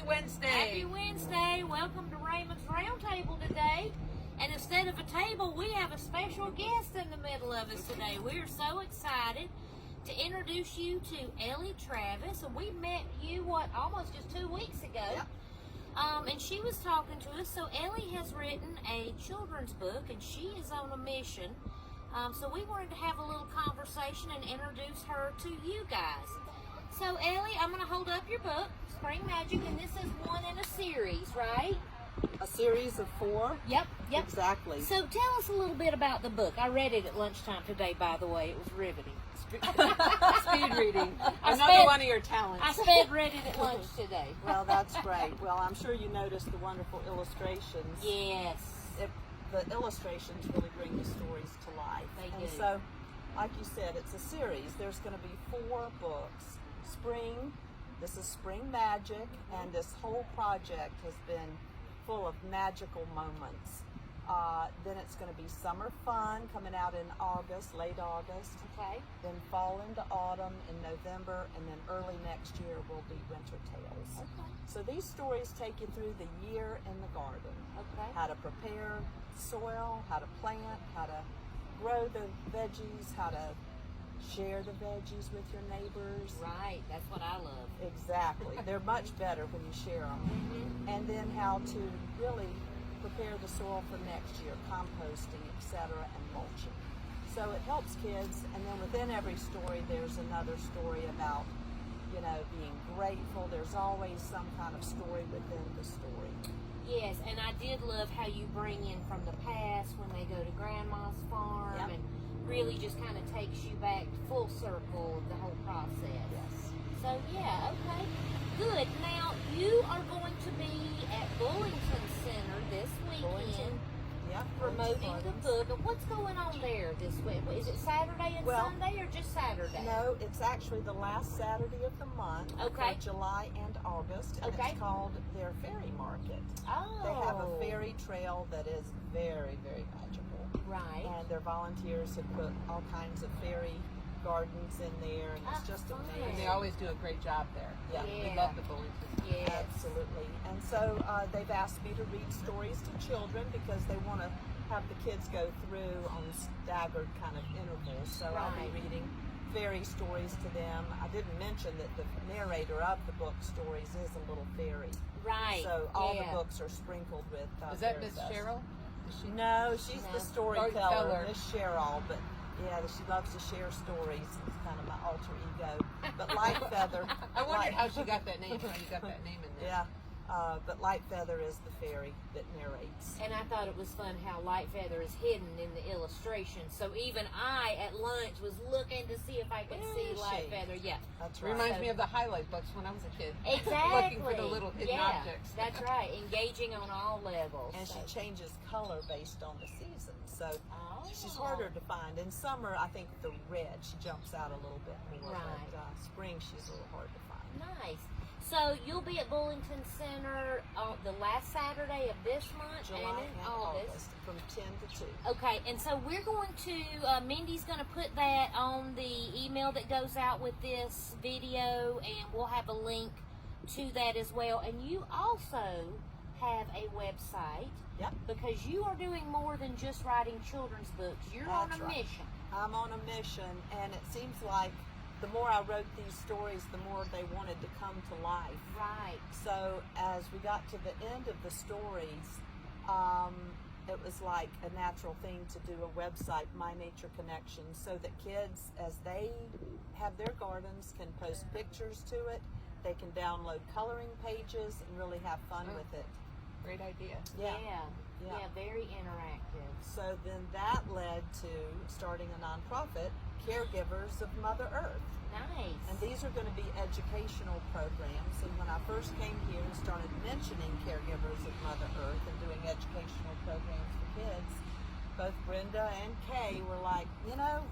Wednesday. Happy Wednesday. Welcome to Raymond's Roundtable today. And instead of a table, we have a special guest in the middle of us today. We are so excited to introduce you to Elle Travis. And we met you, almost just 2 weeks ago. Yep. And she was talking to us. So Elle has written a children's book, and she is on a mission. So we wanted to have a little conversation and introduce her to you guys. So Elle, I'm going to hold up your book, Spring Magic, and this is one in a series, right? A series of 4? Yep. Exactly. So tell us a little bit about the book. I read it at lunchtime today, by the way. It was riveting. Speed reading. One of your talents. I read it at lunch today. Well, that's great. Well, I'm sure you noticed the wonderful illustrations. Yes. The illustrations really bring the stories to life. They and do. So, like you said, it's a series. There's going to be 4 books. Spring, this is Spring Magic, and this whole project has been full of magical moments. Then it's going to be Summer Fun coming out in August, late August. Okay. Then fall into autumn in November, and then early next year will be Winter Tales. Okay. So these stories take you through the year in the garden. Okay. How to prepare soil, how to plant, how to grow the veggies, how to share the veggies with your neighbors. Right. That's what I love. Exactly. They're much better when you share them. Mm-hmm. And then how to really prepare the soil for next year, composting, etc., and mulching. So it helps kids, and then within every story there's another story about, being grateful. There's always some kind of story within the story. Yes, and I did love how you bring in from the past when they go to Grandma's farm, Yep. and really just kind of takes you back full circle of the whole process. Yes. So yeah, okay, good. Now you are going to be at Bullington Center this weekend Yep. promoting the book. And what's going on there this week? Is it Saturday and Sunday, or just Saturday? No, it's actually the last Saturday of the month Okay. for July and August, and Okay. it's called their Fairy Market. Oh, They have a fairy trail that is very, very magical. right. And their volunteers have put all kinds of fairy gardens in there, and it's just fun. amazing. And they always do a great job there. Yeah. We love the Bullington. Yes. Absolutely. And so they've asked me to read stories to children because they want to have the kids go through on staggered kind of intervals. So I'll Right. be reading fairy stories to them. I didn't mention that the narrator of the book stories is a little fairy. Right. So all yeah. the books are sprinkled with Is that fairy Miss dust. Cheryl? Is she? No, she's No. the storyteller, Storyteller. Miss Cheryl, but yeah, she loves to share stories. It's kind of my alter ego. But Light Feather. I wondered how she got that name. How you got that name in there? Yeah, but Light Feather is the fairy that narrates. And I thought it was fun how Light Feather is hidden in the illustration. So even I, at lunch, was looking to see if I could Where see is Light she? Feather. Yeah, That's right. Reminds me of the highlight books when I was a kid. exactly. Looking for the little hidden yeah, objects. That's right. Engaging on all levels. And she changes color based on the season. So Oh. she's harder to find. In summer, I think the red, she jumps out a little bit more. Right. But spring, she's a little hard to find. Nice. So you'll be at Bullington Center on the last Saturday of this month July and in and August from 10 to 2. Okay, and so we're going to, Mindy's going to put that on the email that goes out with this video, and we'll have a link to that as well. And you also have a website. Yep. Because you are doing more than just writing children's books. You're on That's a right. mission. I'm on a mission, and it seems like the more I wrote these stories, the more they wanted to come to life. Right. So as we got to the end of the stories, it was like a natural thing to do a website, My Nature Connection, so that kids, as they have their gardens, can post pictures to it. They can download coloring pages and really have fun with it. Great idea. Yeah. Yeah. Very interactive. So then that led to starting a nonprofit, Caregivers of Mother Earth. Nice. And these are going to be educational programs. And when I first came here and started mentioning Caregivers of Mother Earth and doing educational programs for kids, both Brenda and Kay were like,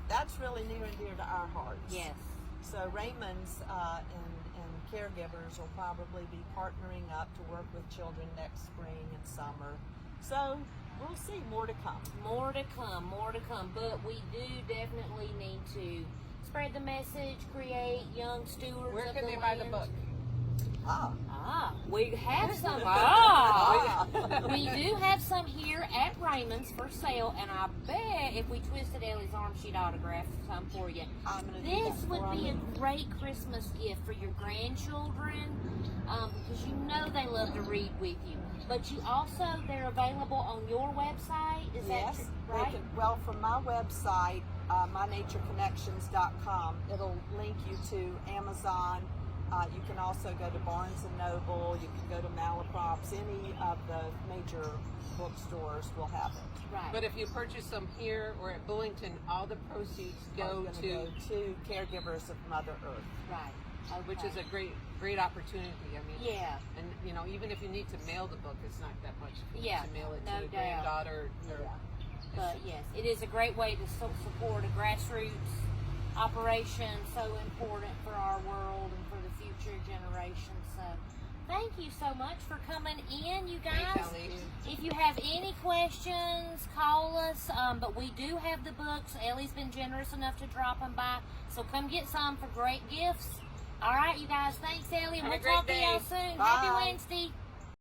that's really near and dear to our hearts. Yes. So Raymond's and Caregivers will probably be partnering up to work with children next spring and summer. So we'll see, more to come. More to come, but we do definitely need to spread the message, create young stewards Where of can the they buy the land. book? We have some. We do have some here at Raymond's for sale, and I bet if we twisted Ellie's arm, she'd autograph some for you. I'm gonna do This that would for be you. a great Christmas gift for your grandchildren, because you know they love to read with you. But you also, they're available on your website. Is Yes, that they right? can, well, from my website, mynatureconnections.com, it'll link you to Amazon. You can also go to Barnes and Noble. You can go to Malaprops. Any of the major bookstores will have it. Right. But if you purchase them here or at Bullington, all the proceeds go It's to, gonna go to Caregivers of Mother Earth. right. which Okay. is a great opportunity. I mean, Yeah. and you know, even if you need to mail the book, it's not that much Yeah, to mail it no to a doubt. granddaughter. Or, But yes, it is a great way to support a grassroots operation, so important for our world and for the future generations. So thank you so much for coming in, you guys. Thanks, Ellie. If you have any questions, call us. But we do have the books. Ellie's been generous enough to drop them by. So come get some for great gifts. All right, you guys. Thanks, Ellie. And Have a we'll talk great to y'all day. soon. Bye. Happy Wednesday.